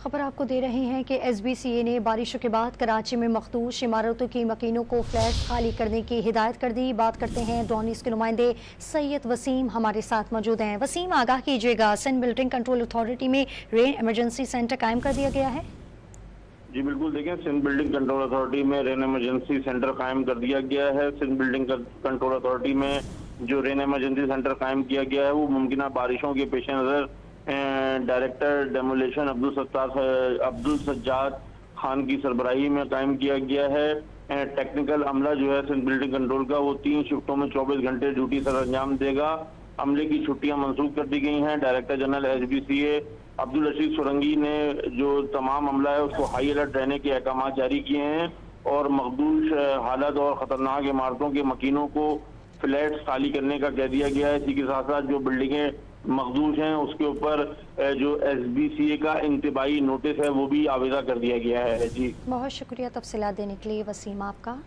खबर आपको दे रहे हैं कि SBCA ने बारिशों के बाद कराची में मखदूश इमारतों की मकीनों को फ्लैट खाली करने की हिदायत कर दी। बात करते हैं डॉनिस के नुमाइंदे सैयद वसीम हमारे साथ मौजूद हैं। वसीम, आगाह कीजिएगा, सिंध बिल्डिंग कंट्रोल अथॉरिटी में रेन इमरजेंसी सेंटर कायम कर दिया गया है। जी बिल्कुल, देखें, सिंध बिल्डिंग कंट्रोल अथॉरिटी में रेन इमरजेंसी सेंटर कायम कर दिया गया है। सिंध बिल्डिंग कंट्रोल अथॉरिटी में जो रेन इमरजेंसी सेंटर कायम किया गया है वो मुमकिन बारिशों के पेश नज़र डायरेक्टर डेमोलेशन अब्दुल सज्जाद खान की सरबराही में कायम किया गया है। टेक्निकल अमला जो है सिंध बिल्डिंग कंट्रोल का वो 3 शिफ्टों में 24 घंटे ड्यूटी सर अंजाम देगा। अमले की छुट्टियां मंसूख कर दी गई हैं। Director general SBCA Abdul Rashid Surangi ने जो तमाम अमला है उसको हाई अलर्ट रहने के अहकाम जारी किए हैं और मखदूश हालत और ख़तरनाक इमारतों के मकीनों को फ्लैट्स खाली करने का कह दिया गया है। इसी के साथ साथ जो बिल्डिंगें मखदूश हैं उसके ऊपर जो SBCA का इंतबाही नोटिस है वो भी आवेदा कर दिया गया है। जी बहुत शुक्रिया तफसीलात देने के लिए वसीम आपका।